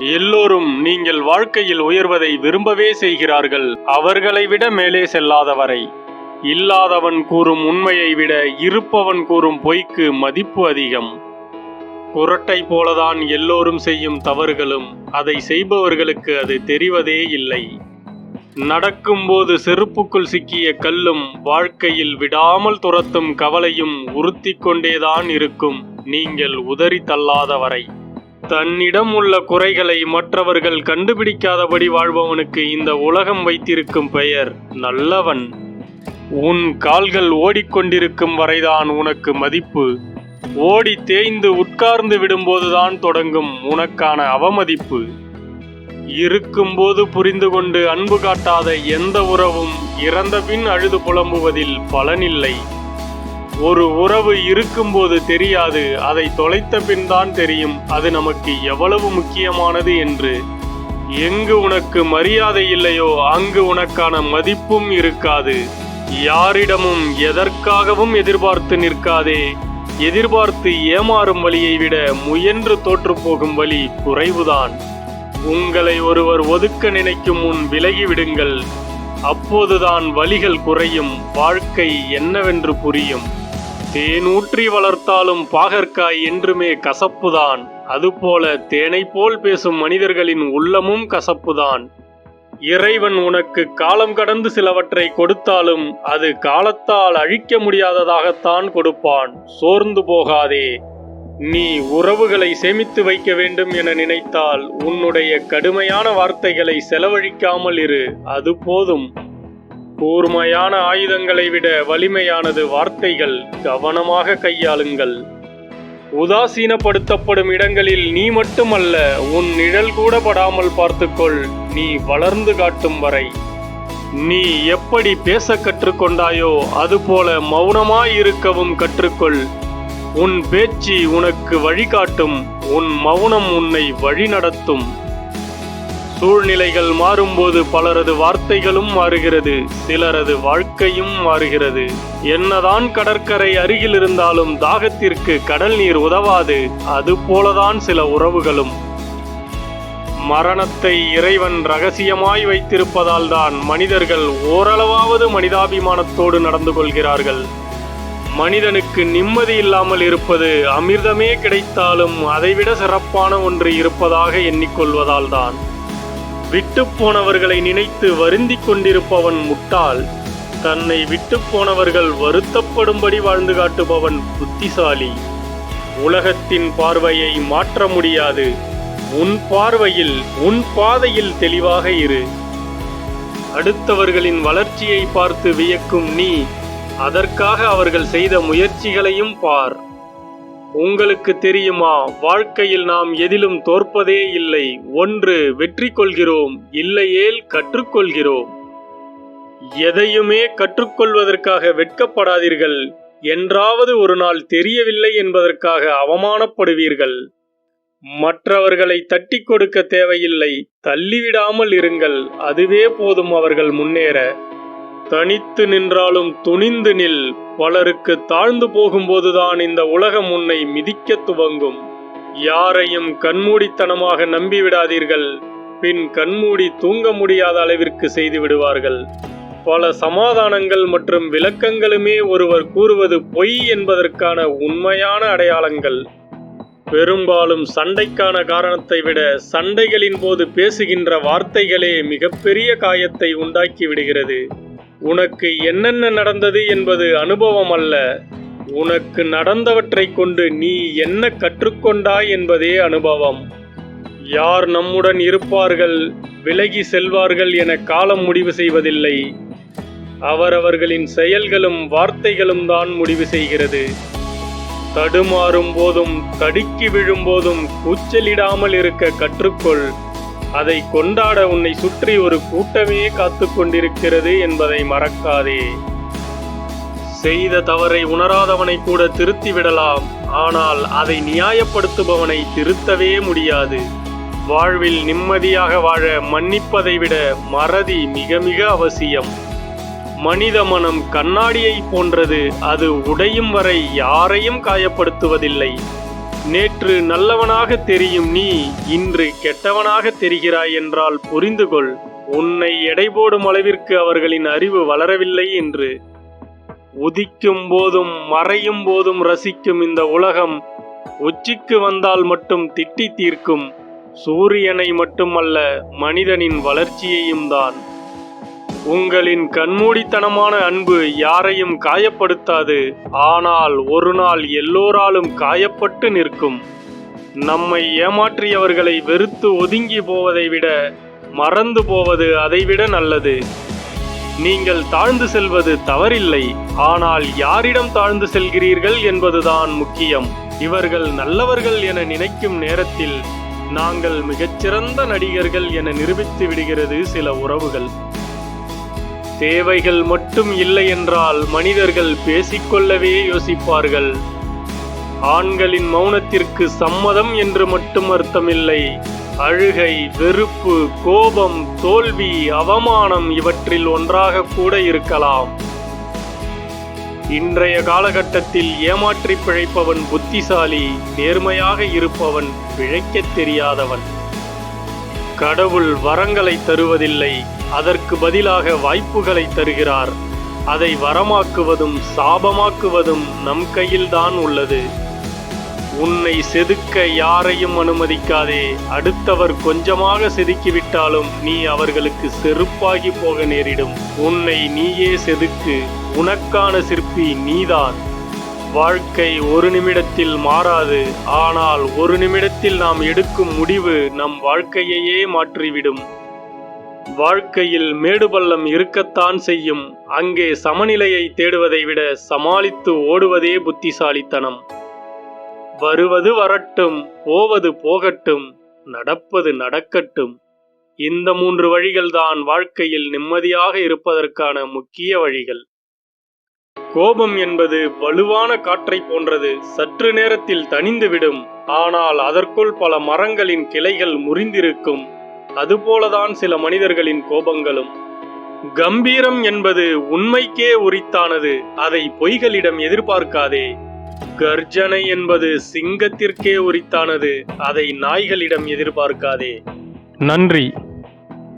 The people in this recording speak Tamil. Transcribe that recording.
எல்லோரும் நீங்கள் வாழ்க்கையில் உயர்வதை விரும்பவே செய்கிறார்கள், அவர்களை விட மேலே செல்லாதவரை. இல்லாதவன் கூறும் உண்மையை விட இருப்பவன் கூறும் பொய்க்கு மதிப்பு அதிகம். குரட்டை போலதான் எல்லோரும் செய்யும் தவறுகளும், அதை செய்பவர்களுக்கு அது தெரிவதே இல்லை. நடக்கும்போது செருப்புக்குள் சிக்கிய கல்லும் வாழ்க்கையில் விடாமல் துரத்தும் கவலையும் உறுத்தி கொண்டேதான் இருக்கும், நீங்கள் உதறி தள்ளாதவரை. தன்னிடம் உள்ள குறைகளை மற்றவர்கள் கண்டுபிடிக்காதபடி வாழ்பவனுக்கு இந்த உலகம் வைத்திருக்கும் பெயர் நல்லவன். உன் கால்கள் ஓடிக்கொண்டிருக்கும் வரைதான் உனக்கு மதிப்பு. ஓடி தேய்ந்து உட்கார்ந்து விடும்போதுதான் தொடங்கும் உனக்கான அவமதிப்பு. இருக்கும்போது புரிந்து கொண்டு அன்பு காட்டாத எந்த உறவும் இறந்த பின் அழுது புலம்புவதில் பலனில்லை. ஒரு உறவு இருக்கும்போது தெரியாது, அதை தொலைத்த பின் தான் தெரியும் அது நமக்கு எவ்வளவு முக்கியமானது என்று. எங்கு உனக்கு மரியாதை இல்லையோ அங்கு உனக்கான மதிப்பும் இருக்காது. யாரிடமும் எதற்காகவும் எதிர்பார்த்து நிற்காதே. எதிர்பார்த்து ஏமாறும் வழியை விட முயன்று தோற்று போகும் வழி குறைவுதான். உங்களை ஒருவர் ஒதுக்க நினைக்கும் முன் விலகிவிடுங்கள். அப்போதுதான் வலிகள் குறையும், வாழ்க்கை என்னவென்று புரியும். தேனூற்றி வளர்த்தாலும் பாகற்காய் என்றுமே கசப்புதான். அதுபோல தேனை போல் பேசும் மனிதர்களின் உள்ளமும் கசப்புதான். இறைவன் உனக்கு காலம் கடந்து சிலவற்றை கொடுத்தாலும் அது காலத்தால் அழிக்க முடியாததாகத்தான் கொடுப்பான். சோர்ந்து போகாதே. நீ உறவுகளை சேமித்து வைக்க வேண்டும் என நினைத்தால் உன்னுடைய கடுமையான வார்த்தைகளை செலவழிக்காமல் இரு, அது போதும். கூர்மையான ஆயுதங்களை விட வலிமையானது வார்த்தைகள், கவனமாக கையாளுங்கள். உதாசீனப்படுத்தப்படும் இடங்களில் நீ மட்டுமல்ல, உன் நிழல் கூட படாமல் பார்த்துக்கொள், நீ வளர்ந்து காட்டும் வரை. நீ எப்படி பேச கற்றுக்கொண்டாயோ அதுபோல மௌனமாயிருக்கவும் கற்றுக்கொள். உன் பேச்சு உனக்கு வழிகாட்டும், உன் மௌனம் உன்னை வழிநடத்தும். சூழ்நிலைகள் மாறும்போது பலரது வார்த்தைகளும் மாறுகிறது, சிலரது வாழ்க்கையும் மாறுகிறது. என்னதான் கடற்கரை அருகில் இருந்தாலும் தாகத்திற்கு கடல் நீர் உதவாது, அதுபோலதான் சில உறவுகளும். மரணத்தை இறைவன் ரகசியமாய் வைத்திருப்பதால் தான் மனிதர்கள் ஓரளவாவது மனிதாபிமானத்தோடு நடந்து கொள்கிறார்கள். மனிதனுக்கு நிம்மதி இல்லாமல் இருப்பது அமிர்தமே கிடைத்தாலும் அதைவிட சிறப்பான ஒன்று இருப்பதாக எண்ணிக்கொள்வதால் தான். விட்டு போனவர்களை நினைத்து வருந்தி கொண்டிருப்பவன் முட்டாள். தன்னை விட்டு போனவர்கள் வருத்தப்படும்படி வாழ்ந்து காட்டுபவன் புத்திசாலி. உலகத்தின் பார்வையை மாற்ற முடியாது. உன் பார்வையில், உன் பாதையில் தெளிவாக இரு. அடுத்தவர்களின் வளர்ச்சியை பார்த்து வியக்கும் நீ, அதற்காக அவர்கள் செய்த முயற்சிகளையும் பார். உங்களுக்கு தெரியுமா, வாழ்க்கையில் நாம் எதிலும் தோற்பதே இல்லை. ஒன்று வெற்றி கொள்கிறோம், இல்லையேல் கற்றுக்கொள்கிறோம். எதையுமே கற்றுக்கொள்வதற்காக வெட்கப்படாதீர்கள். என்றாவது ஒரு நாள் தெரியவில்லை என்பதற்காக அவமானப்படுவீர்கள். மற்றவர்களை தட்டி கொடுக்க தேவையில்லை, தள்ளிவிடாமல் இருங்கள், அதுவே போதும் அவர்கள் முன்னேற. தனித்து நின்றாலும் துணிந்து நில். பலருக்கு தாழ்ந்து போகும்போதுதான் இந்த உலகம் உன்னை மிதிக்க துவங்கும். யாரையும் கண்மூடித்தனமாக நம்பிவிடாதீர்கள், பின் கண்மூடி தூங்க முடியாத அளவிற்கு செய்து விடுவார்கள். பல சமாதானங்கள் மற்றும் விளக்கங்களுமே ஒருவர் கூறுவது பொய் என்பதற்கான உண்மையான அடையாளங்கள். பெரும்பாலும் சண்டைக்கான காரணத்தை விட சண்டைகளின் போது பேசுகின்ற வார்த்தைகளே மிகப்பெரிய காயத்தை உண்டாக்கி விடுகிறது. உனக்கு என்னென்ன நடந்தது என்பது அனுபவம் அல்ல, உனக்கு நடந்தவற்றை கொண்டு நீ என்ன கற்றுக்கொண்டாய் என்பதே அனுபவம். யார் நம்முடன் இருப்பார்கள், விலகி செல்வார்கள் என காலம் முடிவு செய்வதில்லை. அவரவர்களின் செயல்களும் வார்த்தைகளும் தான் முடிவு செய்கிறது. தடுமாறும் போதும் தடுக்கி விழும் போதும் கூச்சலிடாமல் இருக்க கற்றுக்கொள். அதை கொண்டாட உன்னை சுற்றி ஒரு கூட்டமே காத்து கொண்டிருக்கிறது என்பதை மறக்காதே. செய்த தவறை உணராதவனை கூட திருத்திவிடலாம், ஆனால் அதை நியாயப்படுத்துபவனை திருத்தவே முடியாது. வாழ்வில் நிம்மதியாக வாழ மன்னிப்பதை விட மறதி மிக மிக அவசியம். மனித மனம் கண்ணாடியை போன்றது, அது உடையும் வரை யாரையும் காயப்படுத்துவதில்லை. நேற்று நல்லவனாக தெரியும் நீ இன்று கெட்டவனாக தெரிகிறாய் என்றால் புரிந்து கொள், உன்னை எடை போடும் அளவிற்கு அவர்களின் அறிவு வளரவில்லை என்று. உதிக்கும் போதும் மறையும் போதும் ரசிக்கும் இந்த உலகம் உச்சிக்கு வந்தால் மட்டும் திட்டி தீர்க்கும். சூரியனை மட்டுமல்ல, மனிதனின் வளர்ச்சியையும் தான். உங்களின் கண்மூடித்தனமான அன்பு யாரையும் காயப்படுத்தாது, ஆனால் ஒரு நாள் எல்லோராலும் காயப்பட்டு நிற்கும். நம்மை ஏமாற்றியவர்களை வெறுத்து ஒதுங்கி போவதை விட மறந்து போவது அதைவிட நல்லது. நீங்கள் தாழ்ந்து செல்வது தவறில்லை, ஆனால் யாரிடம் தாழ்ந்து செல்கிறீர்கள் என்பதுதான் முக்கியம். இவர்கள் நல்லவர்கள் என நினைக்கும் நேரத்தில் நாங்கள் மிகச்சிறந்த நடிகர்கள் என நிரூபித்து விடுகிறது சில உறவுகள். தேவைகள் மட்டும் இல்லை என்றால் மனிதர்கள் பேசிக்கொள்ளவே யோசிப்பார்கள். ஆண்களின் மௌனத்திற்கு சம்மதம் என்று மட்டும் அர்த்தமில்லை. அழுகை, வெறுப்பு, கோபம், தோல்வி, அவமானம் இவற்றில் ஒன்றாக கூட இருக்கலாம். இன்றைய காலகட்டத்தில் ஏமாற்றி பிழைப்பவன் புத்திசாலி, நேர்மையாக இருப்பவன் பிழைக்கத் தெரியாதவன். கடவுள் வரங்களை தருவதில்லை, அதற்கு பதிலாக வாய்ப்புகளை தருகிறார். அதை வரமாக்குவதும் சாபமாக்குவதும் நம் கையில்தான் உள்ளது. உன்னை செதுக்க யாரையும் அனுமதிக்காதே. அடுத்தவர் கொஞ்சமாக செதுக்கிவிட்டாலும் நீ அவர்களுக்கு செருப்பாகி போக நேரிடும். உன்னை நீயே செதுக்கு. உனக்கான சிற்பி நீதான். வாழ்க்கை ஒரு நிமிடத்தில் மாறாது, ஆனால் ஒரு நிமிடத்தில் நாம் எடுக்கும் முடிவு நம் வாழ்க்கையையே மாற்றிவிடும். வாழ்க்கையில் மேடு பள்ளம் இருக்கத்தான் செய்யும். அங்கே சமநிலையை தேடுவதை விட சமாளித்து ஓடுவதே புத்திசாலித்தனம். வருவது வரட்டும், போவது போகட்டும், நடப்பது நடக்கட்டும். இந்த 3 வழிகள்தான் வாழ்க்கையில் நிம்மதியாக இருப்பதற்கான முக்கிய வழிகள். கோபம் என்பது வலுவான காற்றை போன்றது. சற்று நேரத்தில் தணிந்துவிடும், ஆனால் அதற்குள் பல மரங்களின் கிளைகள் முறிந்திருக்கும். அதுபோலதான் சில மனிதர்களின் கோபங்களும். கம்பீரம் என்பது உண்மைக்கே உரித்தானது. அதை பொய்களிடம் எதிர்பார்க்காதே. கர்ஜனை என்பது சிங்கத்திற்கே உரித்தானது. அதை நாய்களிடம் எதிர்பார்க்காதே. நன்றி.